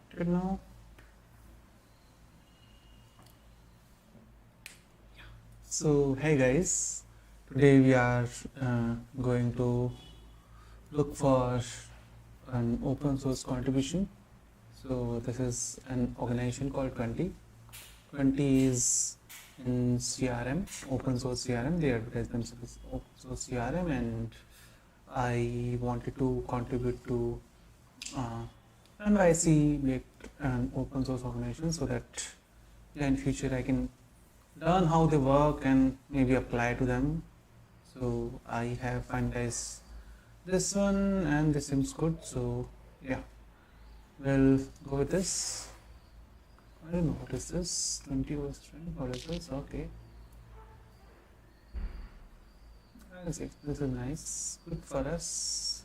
connected now. So hey guys, today we are going to look for an open source contribution. So this is an organization called 20. 20 is in CRM, open source CRM. They advertise themselves as open source CRM, and I wanted to contribute to NYC make an open source organization so that in future I can learn how they work and maybe apply to them. So I have finalized this one and this seems good. So yeah, we'll go with this. I don't know what is this. 20 was strength. What is this? Okay. This is nice. Good for us.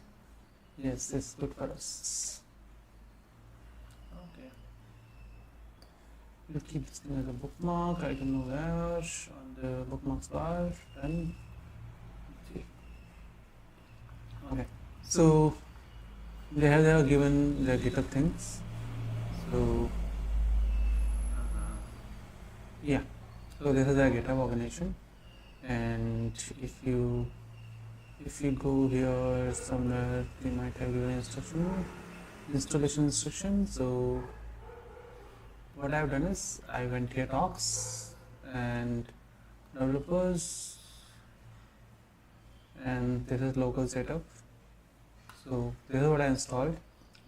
Yes, this is good for us. Okay. We'll keep this thing as a bookmark. I don't know where. On the bookmarks bar. Done. Okay. So they have given their GitHub things. So yeah. So this is their GitHub organization. And if you go here somewhere, they might have given installation instruction. So what I've done is I went here docs and developers, and this is local setup. So this is what I installed.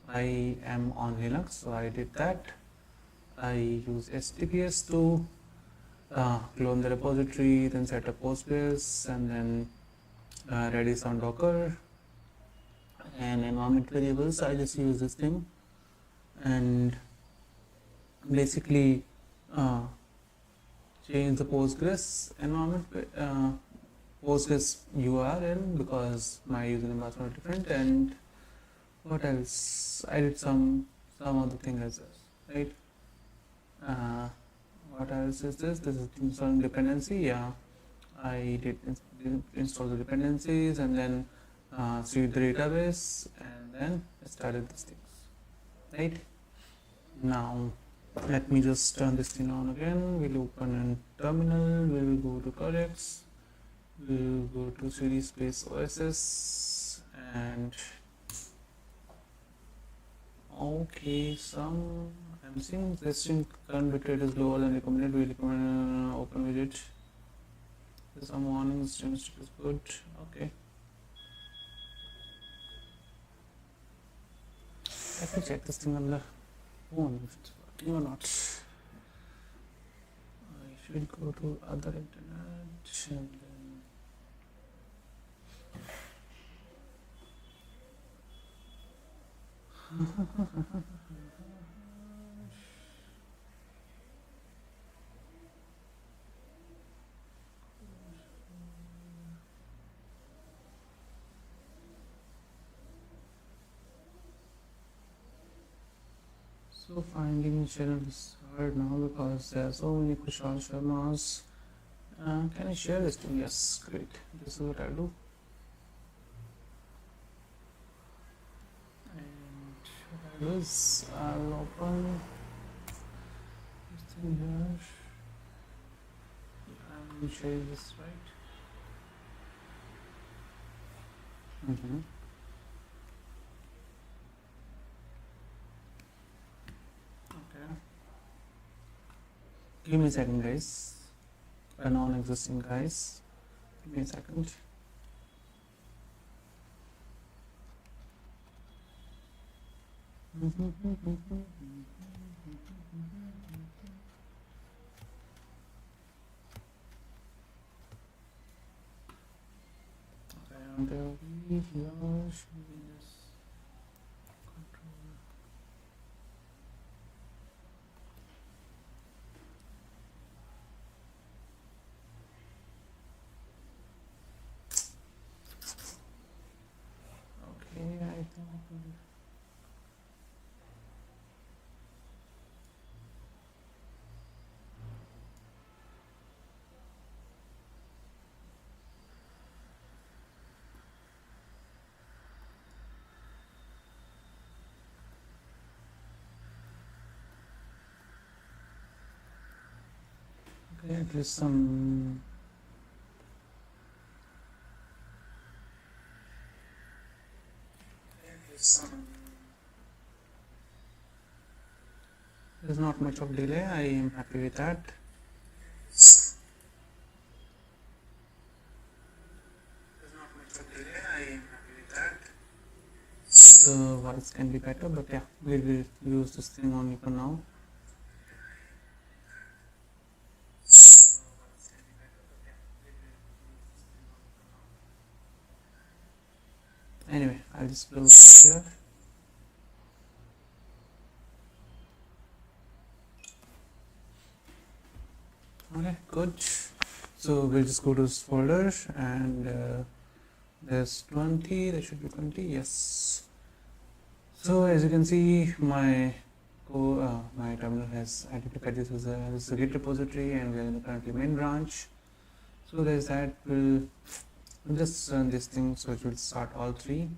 I am on Linux, so I did that. I use HTTPS to clone the repository, then set up Postgres, and then Redis on Docker. And environment variables, I just use this thing and basically change the Postgres environment, Postgres URL, because my username was not different. And what else? I did some other thing as well, right? What else is this? This is installing dependency. Yeah, I did install the dependencies and then see the database, and then I started these things. Right now, let me just turn this thing on again. We'll open a terminal. We'll go to projects. We'll go to cd space OSS and okay. I'm seeing this string current bit rate is lower than recommended. We recommend open with it. There's some warnings. String is good. Okay. Let me check this thing on the phone if it's working or not. I should go to other internet and then so finding channel is hard now because there are so many Khushal Sharmas. Can I share this thing? Yes, great. This is what I'll do. And what I'll do is I'll open this thing here. I'm sharing this, right? Okay. Give me a second, guys. A non-existing guys. Give me a second. Okay, and there we are. Okay, I think There is some there's not much of delay. I am happy with that. The voice can be better, but yeah, we will use this thing only for now. Anyway, I'll just close it here. Okay, good. So we'll just go to this folder, and there's 20. There should be 20. Yes. So as you can see, my terminal has identified this as a Git repository, and we are in the currently main branch. So there's that. We'll just run this thing, so it will start all three.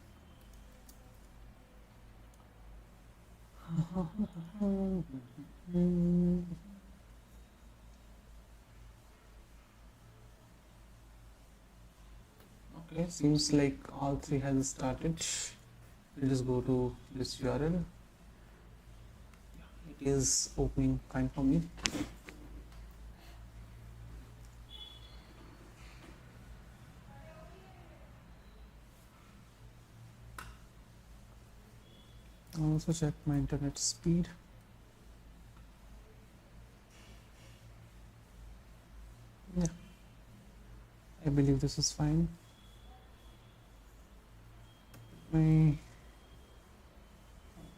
Okay, seems like all three has started. We'll just go to this URL. It is opening fine for me. I'll also check my internet speed. Yeah, I believe this is fine.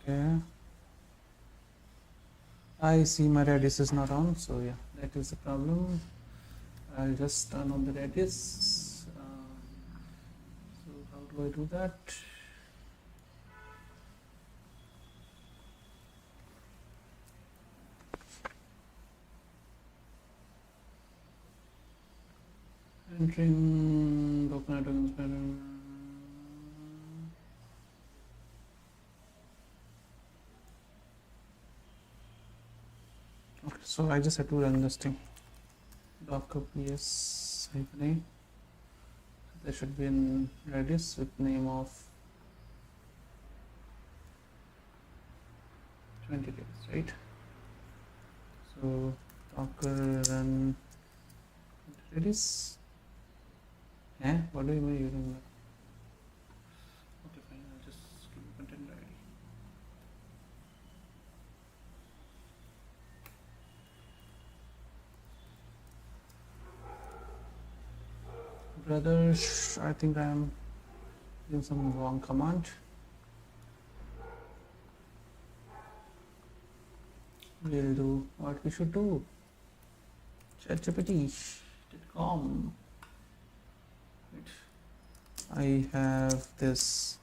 Okay, I see my Redis is not on, so yeah, that is the problem. I'll just turn on the Redis. So how do I do that? Entering Docker network. Okay, so I just had to run this thing. Docker ps -a. There should be in Redis with name of 20 days, right? So Docker run Redis. What do you mean using that? Okay, fine. I'll just give you content ID. Brothers, I think I am using some wrong command. We'll do what we should do. ChatGPT.com. I have this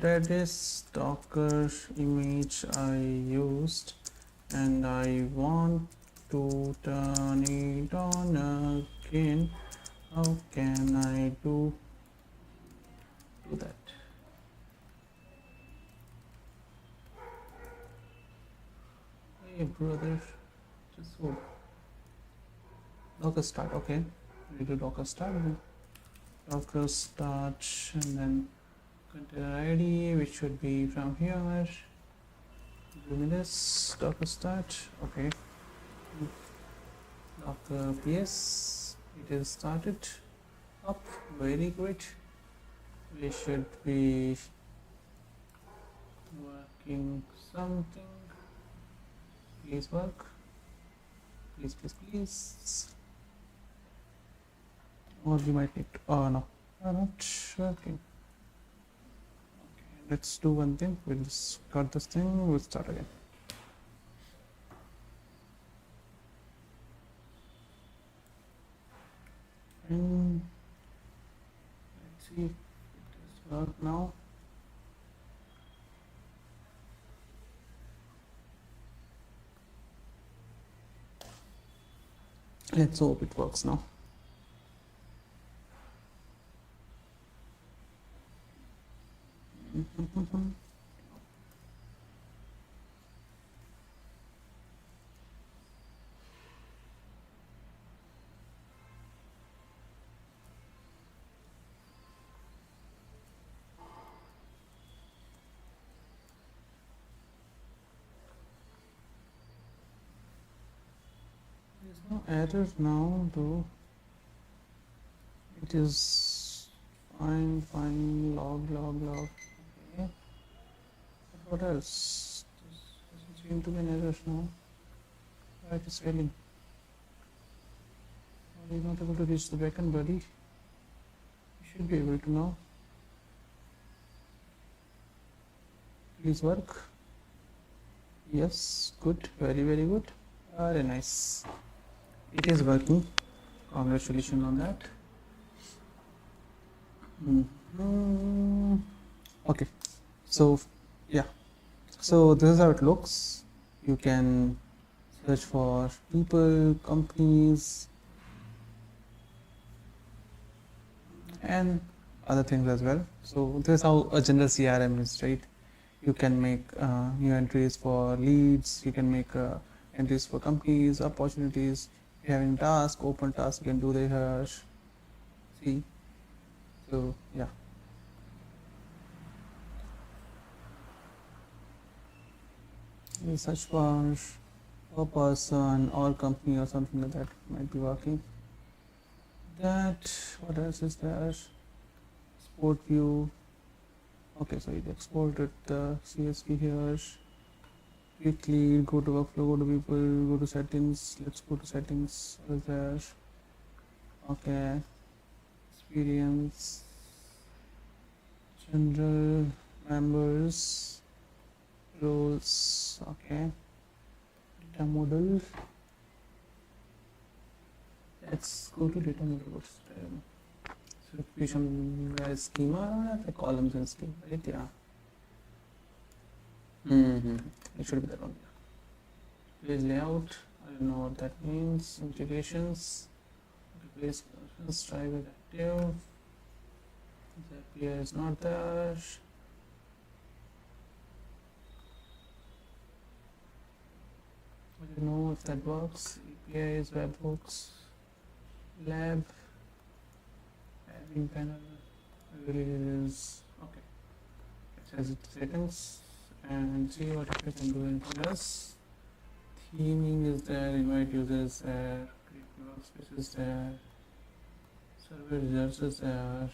Redis Docker image I used, and I want to turn it on again. How can I do that? Hey brother, just hold. Docker start. Okay, we do Docker start. Docker start, and then container ID, which should be from here. Give me this Docker start. Okay, Docker ps. It is started up. Very good. We should be working something. Please work. Please, please, please. Or you might need to, oh no, I'm not working. Okay, let's do one thing. We'll just cut this thing. We'll start again. And let's see if it does work now. Let's hope it works now. no error now though. It is fine, log. Okay. But what else? This doesn't seem to be an error now. Why it is failing? Are you not able to reach the backend, buddy? You should be able to now. Please work. Yes, good, very good. Very nice. It is working. Congratulations on that. Okay, so yeah, so this is how it looks. You can search for people, companies, and other things as well. So this is how a general CRM is, right? You can make new entries for leads, you can make entries for companies, opportunities. If you have any task, open task, you can do the here. See, so yeah. You search for a person or company or something like that might be working. That, what else is there? Export view. Okay, so it exported the CSV here. Quickly go to workflow, go to people, go to settings. Let's go to settings. What is there? Okay, experience, general, members, roles. Okay, data model. Let's go to data model. What's certification schema, the columns and schema, right? Yeah. It should be that one. Page layout. I don't know what that means. Integrations. Place functions. Try with active. The API is not there. I don't know if that works. API is webhooks. Lab. Admin panel. Is okay. Let's exit settings and see what we can do in this. Theming is there, invite users there, create workspaces there, survey results is there,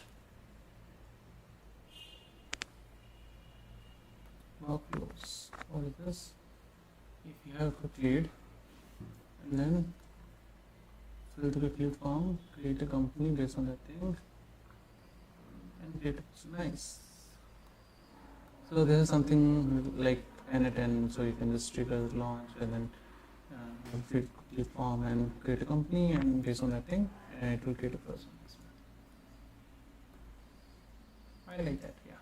workflows. What is this? If you have a quick lead, and then fill the quick lead form, create a company based on that thing, and create it. Nice. So this is something like N10, so you can just trigger launch and then fill the form and create a company, and based on that thing, and it will create a person. I like that, yeah.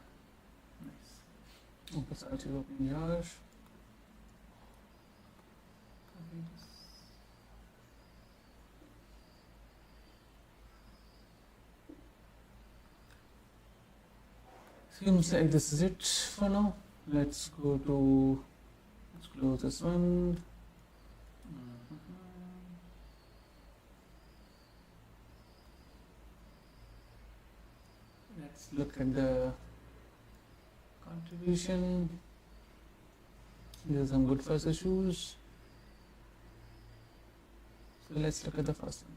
Nice. Okay, search is open here. Seems like this is it for now. Let's close this one. Let's look at the contribution. These are some good first issues. So let's look at the first one.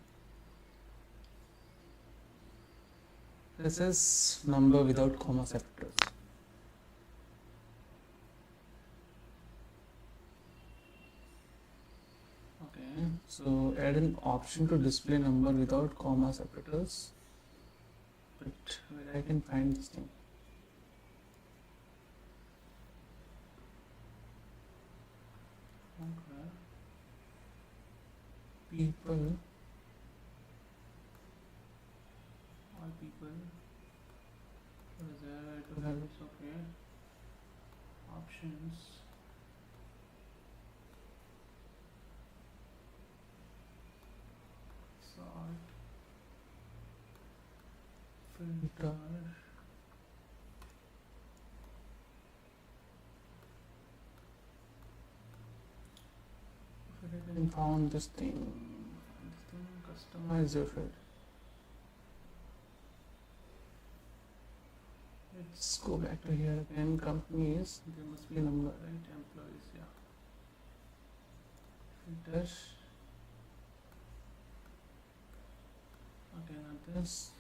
This is number without comma separators. Okay, so add an option to display number without comma separators. But where I can find this thing? Okay. People. All people. What is that? To have this, okay. Options. Sort. Filter. I didn't found this thing. Customize your field. Let's go back to here again. Companies, there must be a number, right? Employees, yeah. Filter. Okay, not this.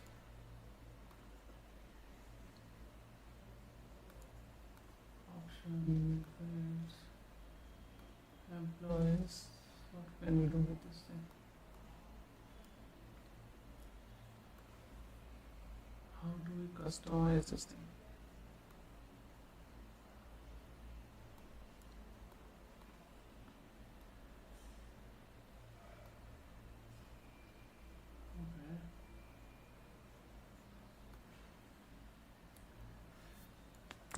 Option fields, employees. What can we do with this thing? How do we customize this thing? Okay.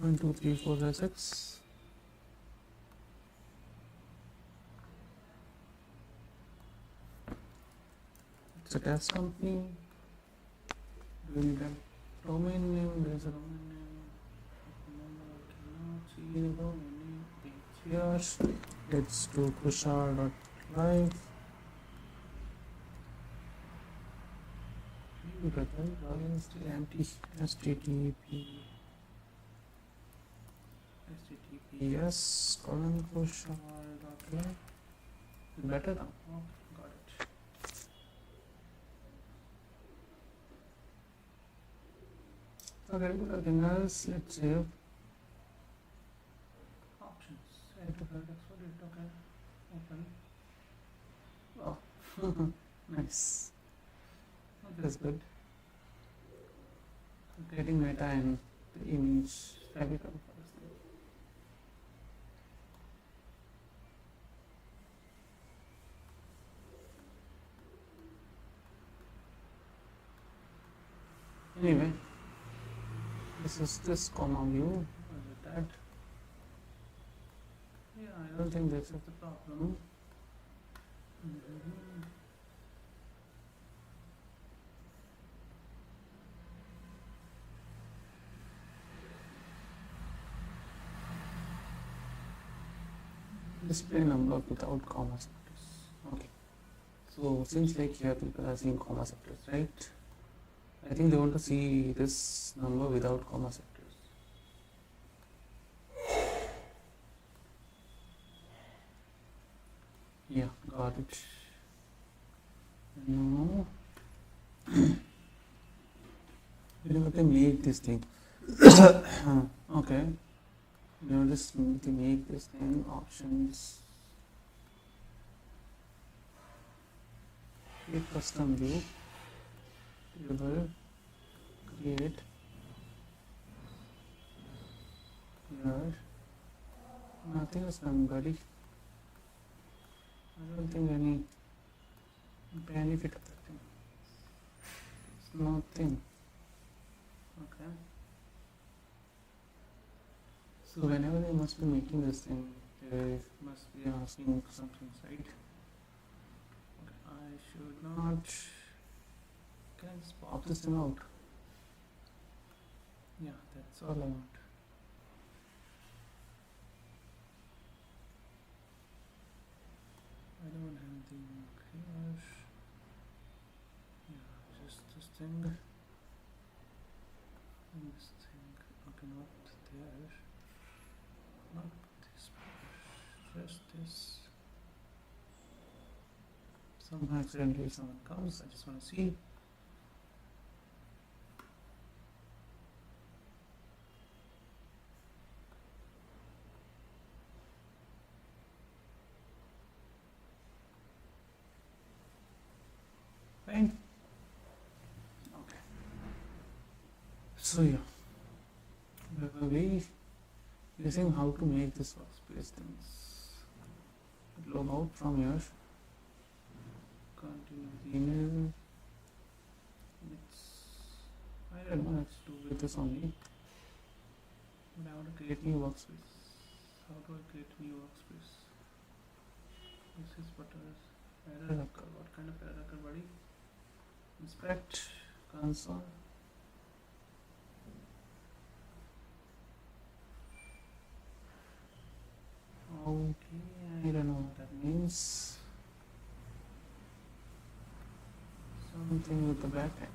1, 2, 3, 4, 5, 6. It's a test company. Do we need a domain name? There is a domain name. I cannot see the domain name. It's here. Let's do Khushal.live. Empty https colon Khushal.live. Better now. Okay, got it. Okay, nothing else. Let's save. Options. Add to file export. Okay. Open. Oh, nice. That's good. Creating meta and the image fabric of first thing. Anyway, this is this comma view. That. Yeah, I don't think this is the problem. Display number without comma sectors. Okay. So seems like here people are seeing comma sectors, right? I think they want to see this number without comma sectors. Yeah, got it. No. You have to make this thing. Okay. You just need to make this thing options. Create custom view. Table. Create. Here. Nothing is done, buddy. I don't think any benefit of that thing. It's nothing. Okay. So whenever they must be making this thing, they must be asking something, right? Okay, I should not. Can I just pop this thing out? Yeah, that's all I want. I don't have anything here. Yeah, just this thing. And this thing. Okay, not there. Not this part. Just this. Somehow accidentally someone comes. I just want to see. Fine. Okay. So yeah, we guessing how to make this workspace things. Log out from here. Continue with email. I don't know. Let's do with this only. But I want to create new workspace. How do I create new workspace? This is butters. Error occur. What kind of error occur, buddy? Inspect console. Okay, I don't know what that means. Something with the back end.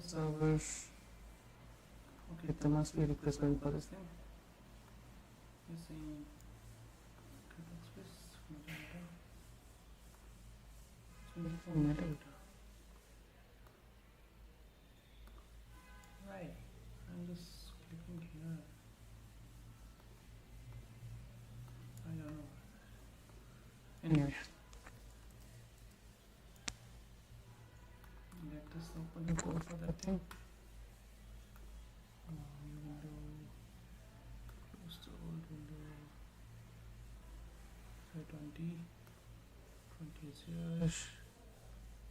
the server. Okay, there must be a request going for this thing. You're saying metadata. Right. I'm just clicking here. I don't know. Anyway, let us open the code for that thing. Window, close the old window. 20 is here.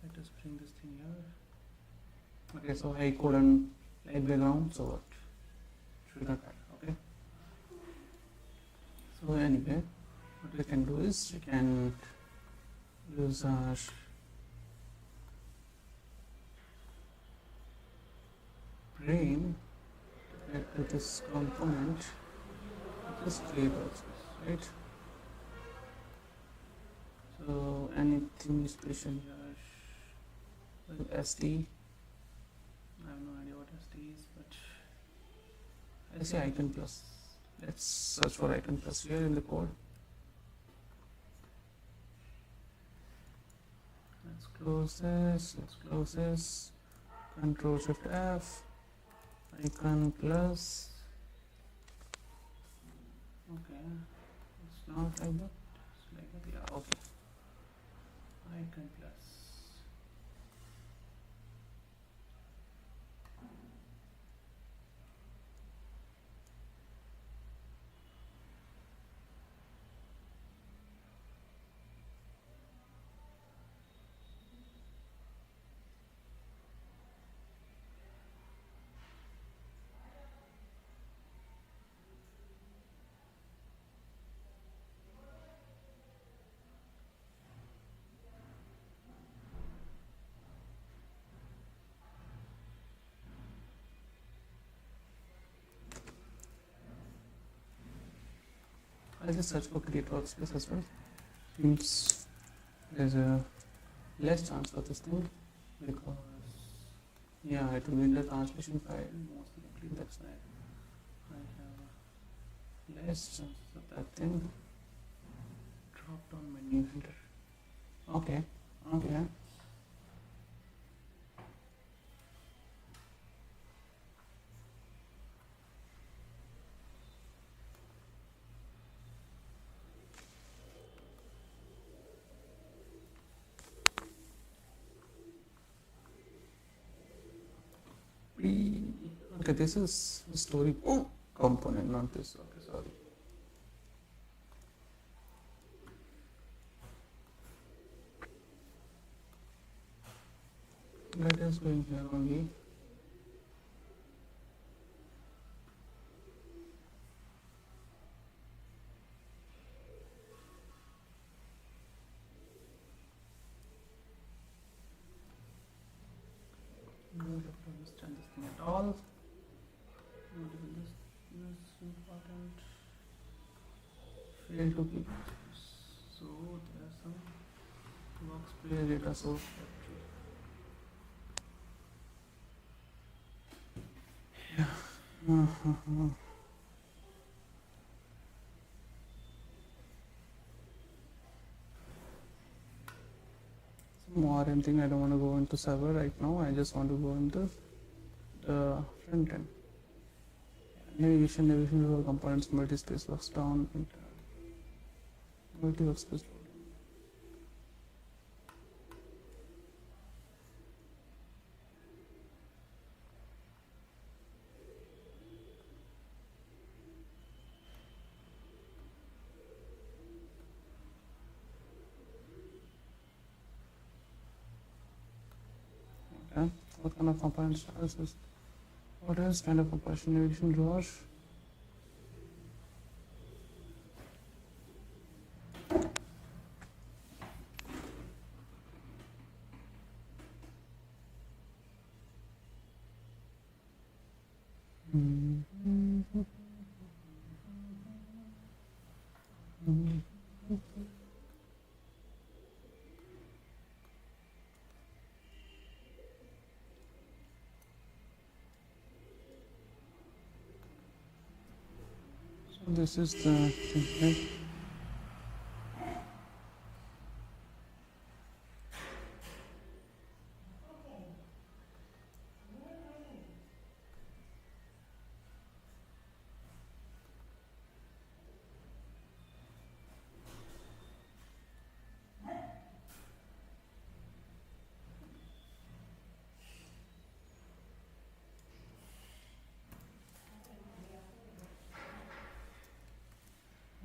Let us bring this thing here. Okay, so I couldn't light background, so what? Should not matter, okay? So anyway, what we can do is we can use our brain to get to this component, this create workspace, right? So anything special here? Well, SD. I have no idea what SD is, but I say icon plus. Let's search for icon plus here in the code. Let's close this. Let's close this. Control Shift F. Icon plus. Okay, it's not like that. It's like that. Yeah. Okay. Icon plus. I'll just search for create workspace as well. Seems there's a less chance for this thing because yeah, it will be in the translation file most likely. That's why I have less chances of that thing. Drop down menu enter. Okay, okay. Okay, this is the story component, not this. Okay, sorry. Let us go in here only. I don't have to understand this thing at all. Not even this is important. Fail to keep. So there are some workspace data source. Yeah. More anything. I don't want to go into server right now. I just want to go into the front end. Navigation for components, multi-space works down, multi-workspace. Okay, what kind of components is this? What else kind of compression navigation drawer? This is the template.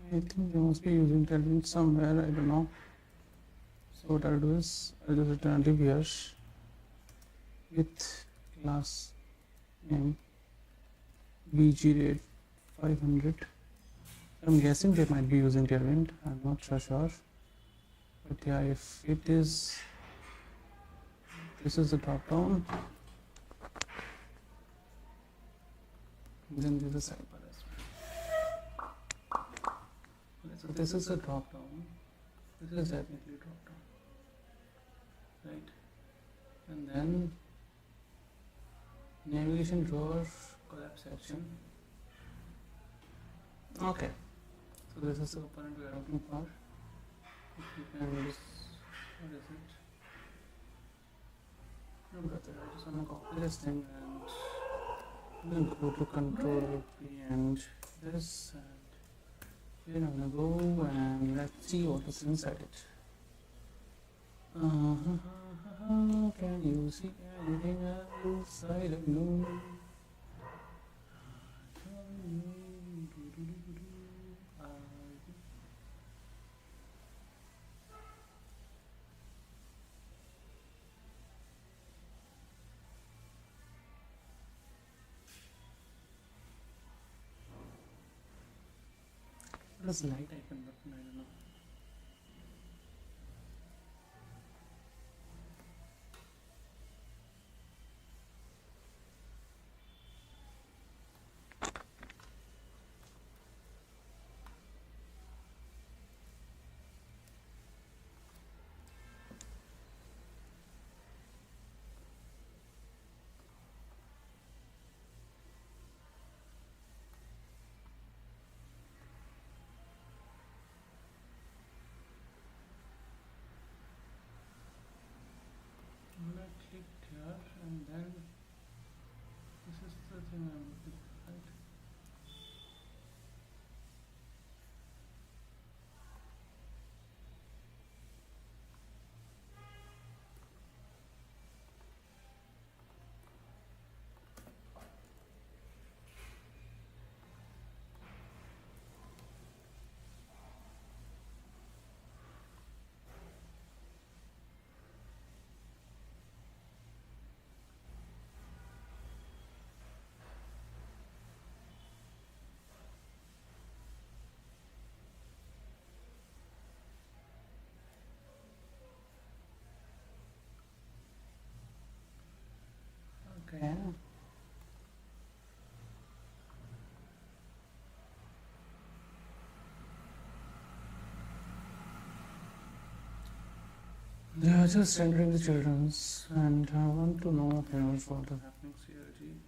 I think they must be using tailwind somewhere, I don't know. So what I'll do is I'll just return a div here with class name bgrade 500. I'm guessing they might be using tailwind, I'm not so sure. But yeah, if it is, this is the drop down, then there's a sidebar as well. Okay, so this is a drop down. This is definitely drop down, right? And then navigation drawer collapse section. Okay, so this is the component we are looking for. If you can just, what is it? No, brother, I just want to copy this thing and then go to control P and this, and here I'm gonna go and let's see what is inside it. Can you see anything outside of you? What is light icon button? I don't know. I'm gonna click here and then this is the thing I'm looking for, right? Okay. They are just rendering the children's, and I want to know what is happening. CRG.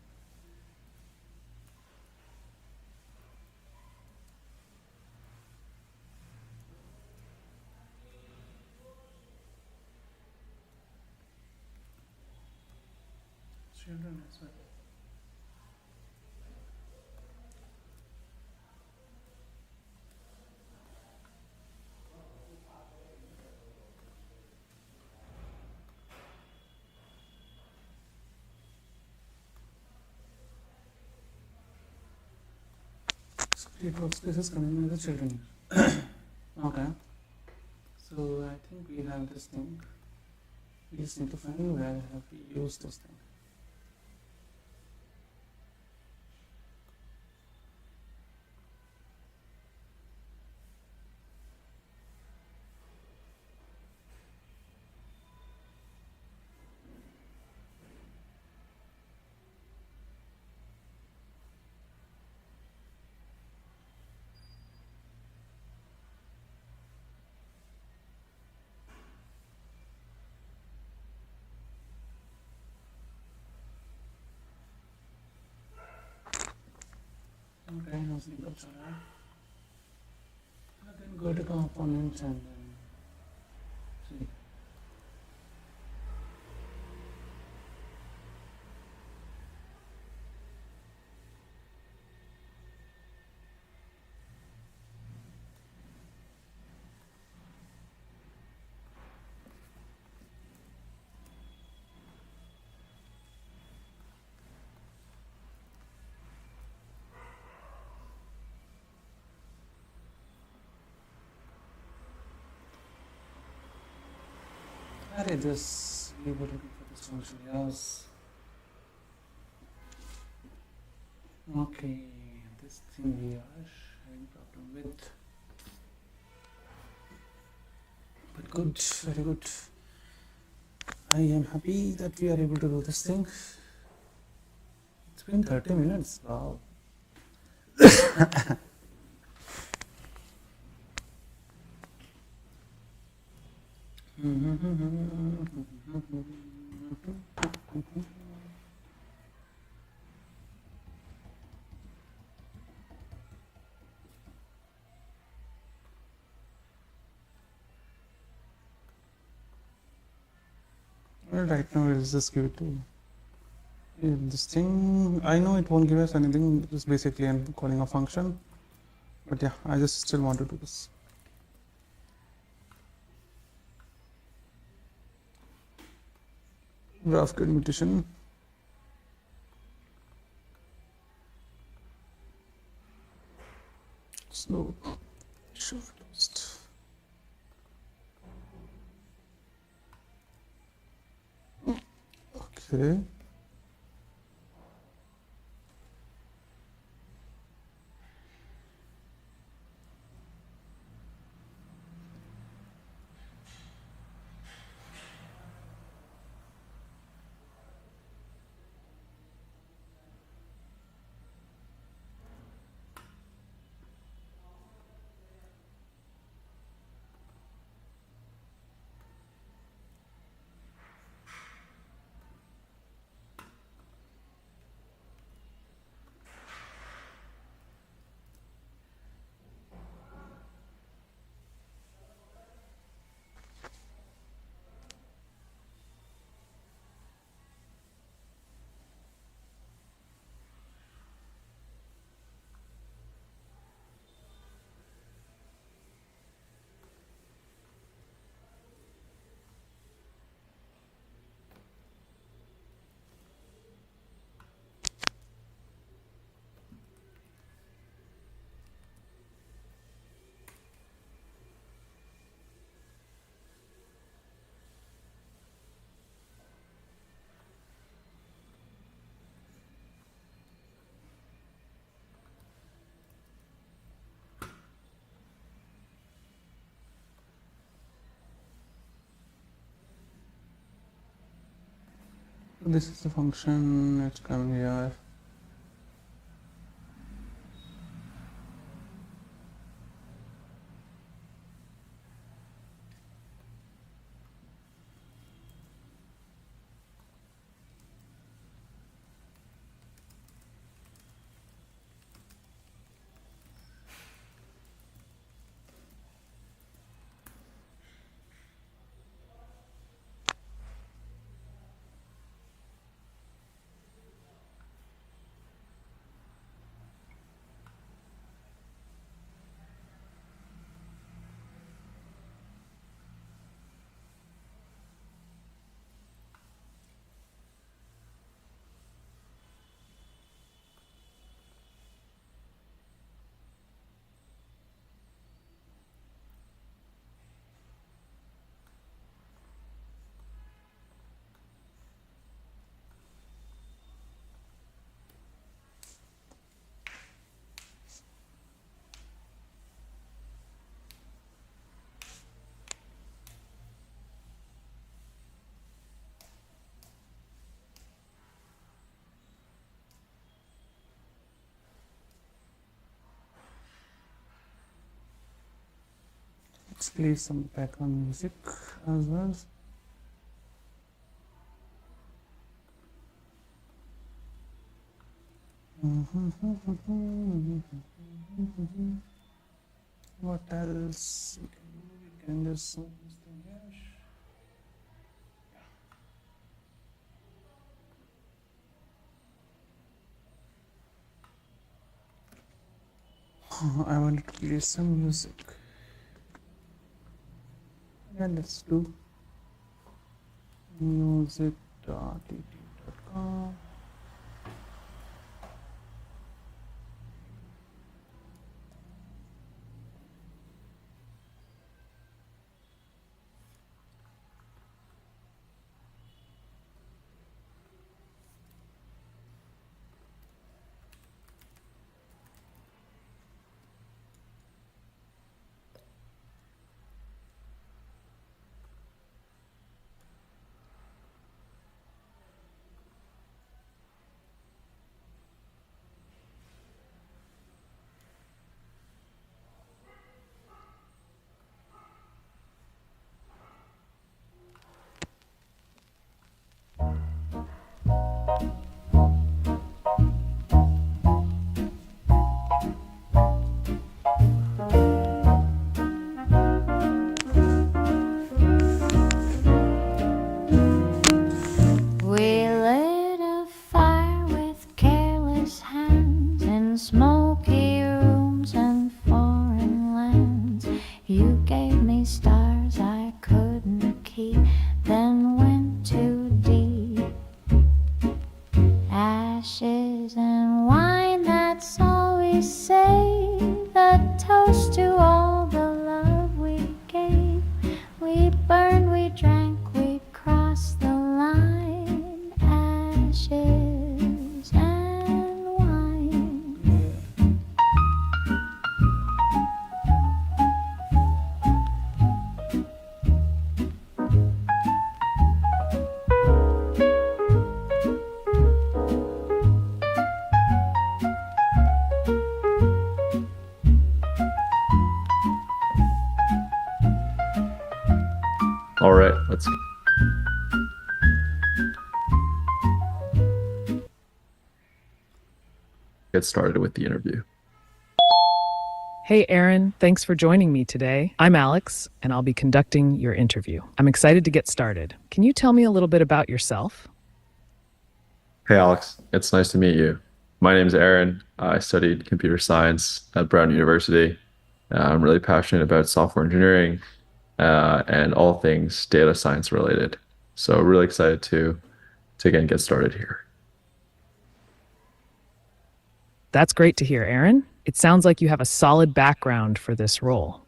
Children as well. So it workspace is coming with the children. Okay. So I think we have this thing. We just need to find where have we used this thing. Okay, now sync up. Go to components and then see. Array this, we were looking for this function, yes. Okay, this thing we are having problem with. But good, very good. I am happy that we are able to do this thing. It's been 30 minutes, wow. Well, right now let's just give it to this thing. I know it won't give us anything, just basically I'm calling a function, but yeah, I just still want to do this. GraphQL mutation. So shortest. Okay. This is the function, it's coming here. Let's play some background music as well. What else we can do? We can just zoom this thing here. I wanted to play some music. Yeah, let's do music.tt.com. We lit a fire with careless hands in smoky rooms and foreign lands. You gave me stars I couldn't keep, then went too deep. Ashes and wine, that's all we say. A toast to all the love we gave. We burned, we drank, we crossed the line. Ashes and wine. All right, let's get started with the interview. Hey, Aaron, thanks for joining me today. I'm Alex, and I'll be conducting your interview. I'm excited to get started. Can you tell me a little bit about yourself? Hey, Alex, it's nice to meet you. My name's Aaron. I studied computer science at Brown University. I'm really passionate about software engineering and all things data science related. So really excited to again get started here. That's great to hear, Aaron. It sounds like you have a solid background for this role.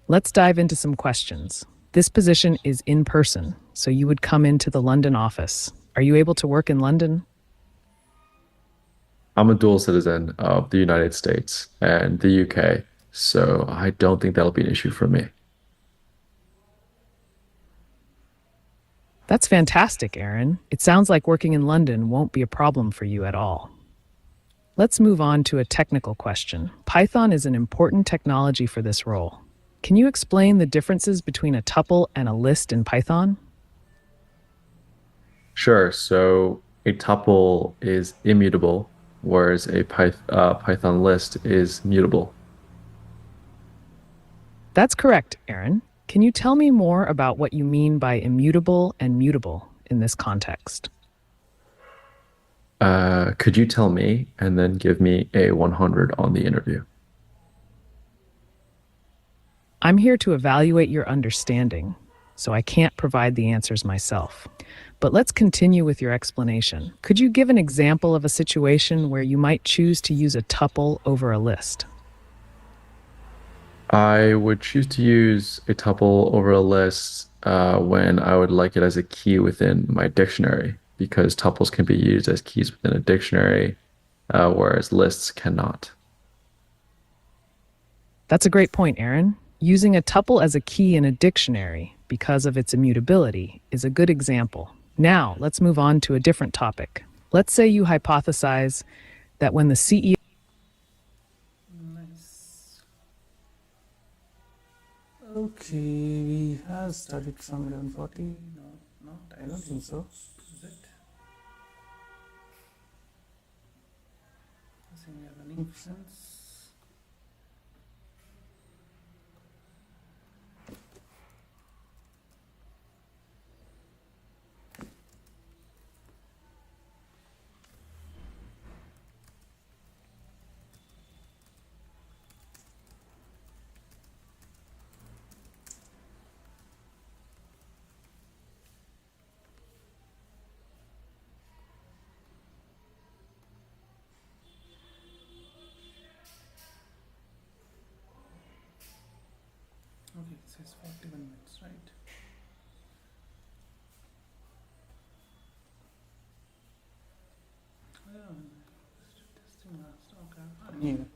Let's dive into some questions. This position is in person, so you would come into the London office. Are you able to work in London? I'm a dual citizen of the United States and the UK, so I don't think that'll be an issue for me. That's fantastic, Aaron. It sounds like working in London won't be a problem for you at all. Let's move on to a technical question. Python is an important technology for this role. Can you explain the differences between a tuple and a list in Python? Sure. So a tuple is immutable, whereas a Python list is mutable. That's correct, Aaron. Can you tell me more about what you mean by immutable and mutable in this context? Could you tell me and then give me a 100 on the interview? I'm here to evaluate your understanding, so I can't provide the answers myself. But let's continue with your explanation. Could you give an example of a situation where you might choose to use a tuple over a list? I would choose to use a tuple over a list when I would like it as a key within my dictionary, because tuples can be used as keys within a dictionary, whereas lists cannot. That's a great point, Aaron. Using a tuple as a key in a dictionary because of its immutability is a good example. Now, let's move on to a different topic. Let's say you hypothesize that when the CEO Nice. Okay, we have started from 11:40. No, not. I don't think so. Is it? I think we have running since. says 41 minutes, right? Oh, yeah. Testing last. Okay.